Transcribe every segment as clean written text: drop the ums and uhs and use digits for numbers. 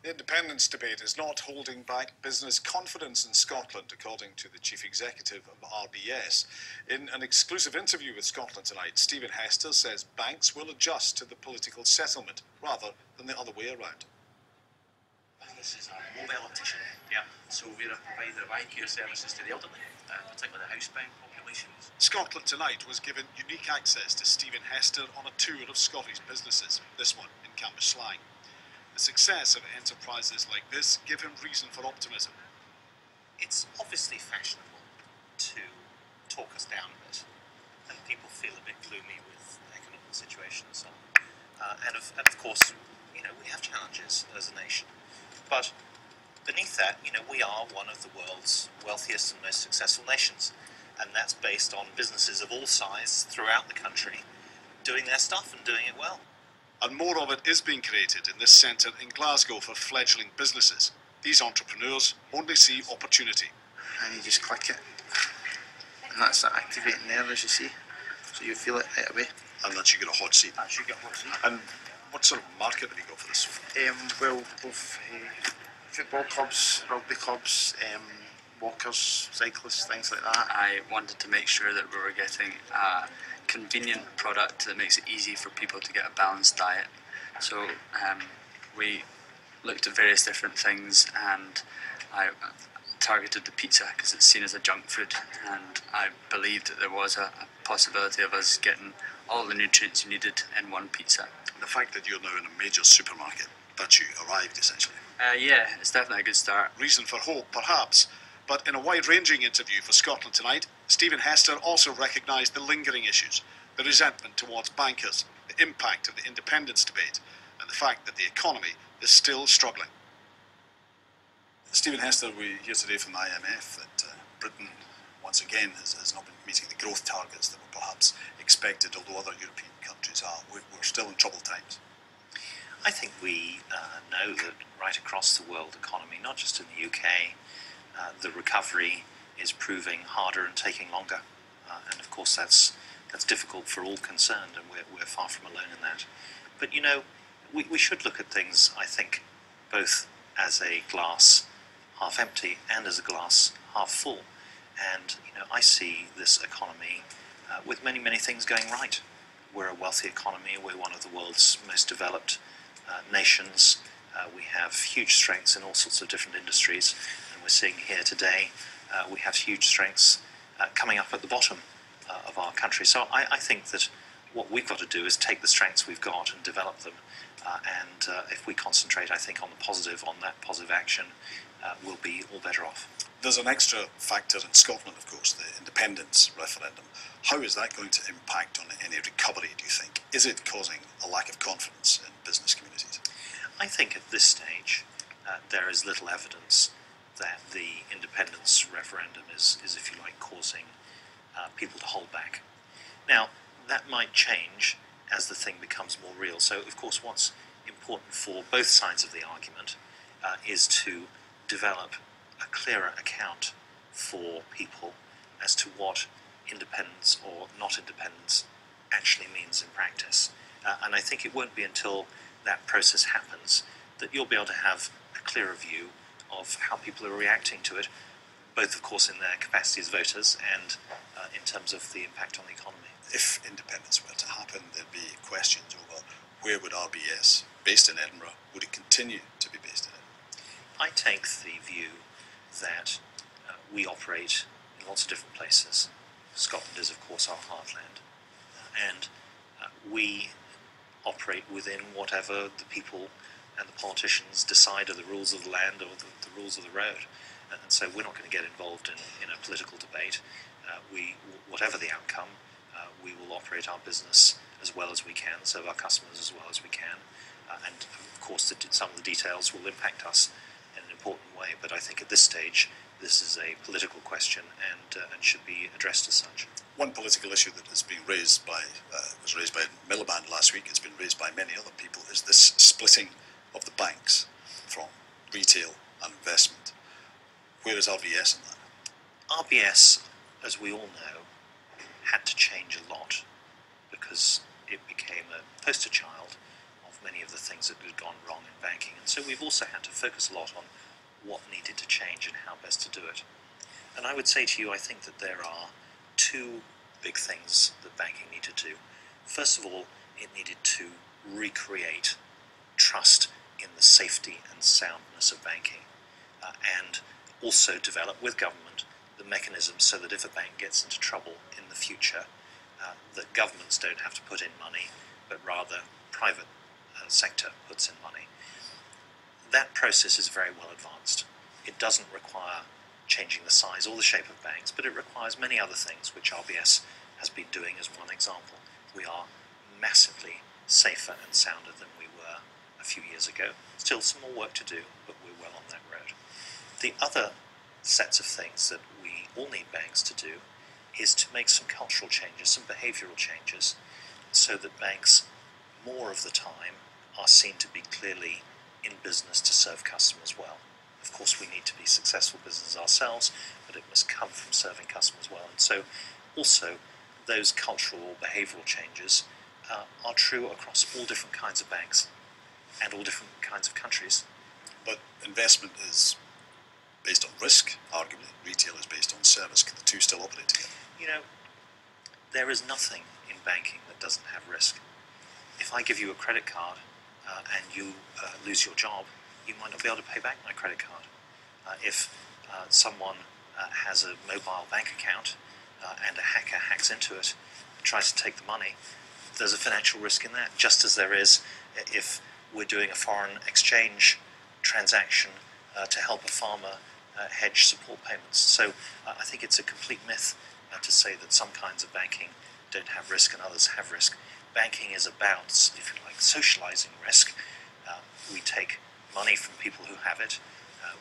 The independence debate is not holding back business confidence in Scotland, according to the chief executive of RBS. In an exclusive interview with Scotland Tonight, Stephen Hester says banks will adjust to the political settlement rather than the other way around. Businesses are mobile efficient, so we're a provider of eye care services to the elderly, particularly the housebound populations. Scotland Tonight was given unique access to Stephen Hester on a tour of Scottish businesses, this one in Cambuslang. The success of enterprises like this give him reason for optimism. It's obviously fashionable to talk us down a bit, and people feel a bit gloomy with the economic situation and so on. And of course, we have challenges as a nation. But beneath that, we are one of the world's wealthiest and most successful nations. And that's based on businesses of all sizes throughout the country doing their stuff and doing it well. And more of it is being created in this centre in Glasgow for fledgling businesses. These entrepreneurs only see opportunity. And you just click it. And that's the activating there, as you see. So you feel it right away. And that should get a hot seat. That should get a hot seat. And what sort of market have you got for this? Well, both football clubs, rugby clubs, walkers, cyclists, things like that. I wanted to make sure that we were getting a convenient product that makes it easy for people to get a balanced diet. So we looked at various different things, and I targeted the pizza because it's seen as a junk food, and I believed that there was a possibility of us getting all the nutrients you needed in one pizza. The fact that you're now in a major supermarket, that you arrived essentially. Yeah, it's definitely a good start. Reason for hope, perhaps. But in a wide-ranging interview for Scotland Tonight, Stephen Hester also recognised the lingering issues, the resentment towards bankers, the impact of the independence debate, and the fact that the economy is still struggling. Stephen Hester, we hear today from the IMF that Britain, once again, has not been meeting the growth targets that were perhaps expected, although other European countries are. We're still in troubled times. I think we know that right across the world economy, not just in the UK, the recovery is proving harder and taking longer. And of course that's difficult for all concerned, and we're far from alone in that. But we should look at things, I think, both as a glass half empty and as a glass half full. And I see this economy with many, many things going right. We're a wealthy economy, we're one of the world's most developed nations. We have huge strengths in all sorts of different industries, and we're seeing here today we have huge strengths coming up at the bottom of our country. So I think that what we've got to do is take the strengths we've got and develop them, and if we concentrate, I think, on the positive, on that positive action, we'll be all better off. There's an extra factor in Scotland, of course, the independence referendum. How is that going to impact on any recovery, do you think? Is it causing a lack of confidence in business communities? I think at this stage there is little evidence that the independence referendum is, if you like, causing people to hold back. Now, that might change as the thing becomes more real. So, of course, what's important for both sides of the argument is to develop a clearer account for people as to what independence or not independence actually means in practice. And I think it won't be until that process happens that you'll be able to have a clearer view of how people are reacting to it, both, of course, in their capacity as voters and in terms of the impact on the economy. If independence were to happen, there'd be questions over where would RBS, based in Edinburgh, would it continue to be based in Edinburgh? I take the view that we operate in lots of different places. Scotland is, of course, our heartland, and we operate within whatever the people and the politicians decide are the rules of the land or the rules of the road. And so we're not going to get involved in a political debate. Whatever the outcome, we will operate our business as well as we can, serve our customers as well as we can, and of course some of the details will impact us in an important way, but I think at this stage this is a political question and should be addressed as such. One political issue that has been raised by, was raised by Miliband last week, it's been raised by many other people, is this splitting of the banks from retail and investment. Where is RBS in that? RBS, as we all know, had to change a lot because it became a poster child of many of the things that had gone wrong in banking. And so we've also had to focus a lot on what needed to change and how best to do it. And I would say to you, I think that there are two big things that banking needed to do. First of all, it needed to recreate trust in the safety and soundness of banking, and also develop with government the mechanisms so that if a bank gets into trouble in the future, that governments don't have to put in money, but rather private sector puts in money. That process is very well advanced. It doesn't require changing the size or the shape of banks, but it requires many other things, which RBS has been doing as one example. We are massively safer and sounder than we were a few years ago. Still some more work to do, but we're well on that road. The other sets of things that we all need banks to do is to make some cultural changes, some behavioural changes, so that banks more of the time are seen to be clearly in business to serve customers well. Of course, we need to be successful businesses ourselves, but it must come from serving customers well. And so also those cultural or behavioural changes are true across all different kinds of banks and all different kinds of countries. But investment is based on risk, arguably. Retail is based on service. Can the two still operate together? You know, there is nothing in banking that doesn't have risk. If I give you a credit card and you lose your job, you might not be able to pay back my credit card. If someone has a mobile bank account and a hacker hacks into it and tries to take the money, there's a financial risk in that, just as there is if we're doing a foreign exchange transaction to help a farmer hedge support payments. So I think it's a complete myth to say that some kinds of banking don't have risk and others have risk. Banking is about, if you like, socializing risk. We take money from people who have it,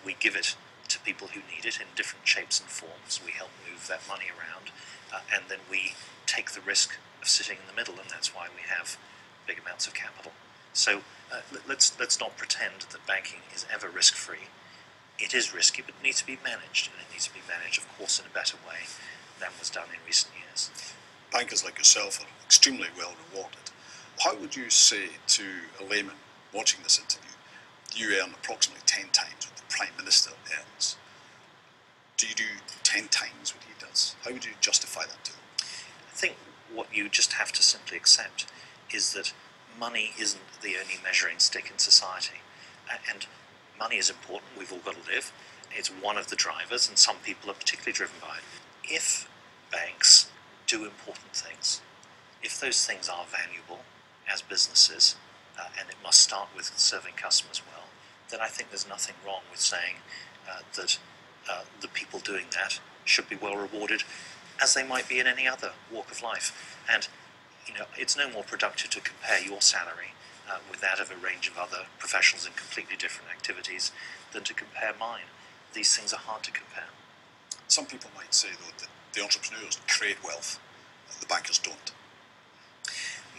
we give it to people who need it in different shapes and forms, we help move that money around, and then we take the risk of sitting in the middle, and that's why we have big amounts of capital. So let's not pretend that banking is ever risk-free. It is risky, but it needs to be managed, and it needs to be managed, of course, in a better way than was done in recent years. Bankers like yourself are extremely well rewarded. How would you say to a layman watching this interview, you earn approximately 10 times what the Prime Minister earns? Do you do 10 times what he does? How would you justify that to them? I think what you just have to simply accept is that money isn't the only measuring stick in society. And money is important, we've all got to live. It's one of the drivers, and some people are particularly driven by it. If banks do important things, if those things are valuable as businesses, and it must start with serving customers well, then I think there's nothing wrong with saying that the people doing that should be well rewarded, as they might be in any other walk of life. And you know, it's no more productive to compare your salary with that of a range of other professionals in completely different activities than to compare mine. These things are hard to compare. Some people might say, though, that the entrepreneurs create wealth, the bankers don't.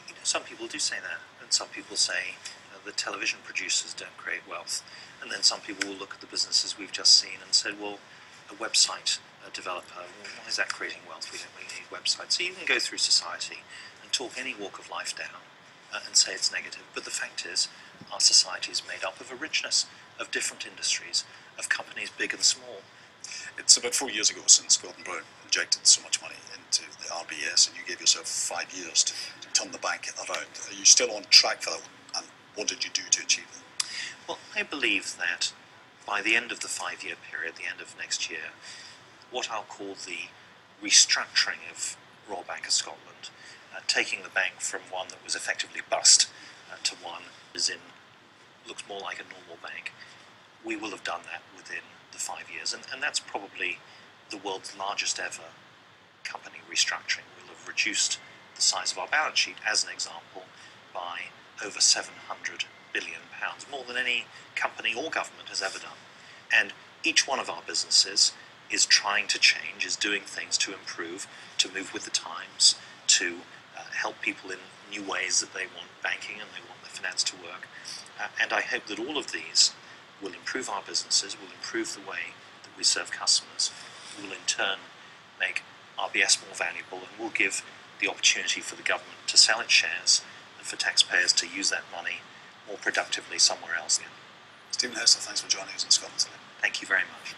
You know, some people do say that, and some people say the television producers don't create wealth. And then some people will look at the businesses we've just seen and said, well, a website developer, well, why is that creating wealth? We don't really need websites. So you can go through society and talk any walk of life down and say it's negative. But the fact is, our society is made up of a richness of different industries, of companies big and small. It's about 4 years ago since Gordon Brown injected so much money into the RBS, and you gave yourself 5 years to turn the bank around. Are you still on track for that, and what did you do to achieve that? Well, I believe that by the end of the 5-year period, the end of next year, what I'll call the restructuring of Royal Bank of Scotland, taking the bank from one that was effectively bust to one that looks more like a normal bank, we will have done that within the 5 years. And that's probably the world's largest ever company restructuring. We'll have reduced the size of our balance sheet, as an example, by over £700 billion, more than any company or government has ever done. And each one of our businesses is trying to change, is doing things to improve, to move with the times, to help people in new ways that they want banking and they want the finance to work. And I hope that all of these will improve our businesses, will improve the way that we serve customers, will in turn make RBS more valuable, and will give the opportunity for the government to sell its shares and for taxpayers to use that money more productively somewhere else. Stephen Hester, thanks for joining us in Scotland today. Thank you very much.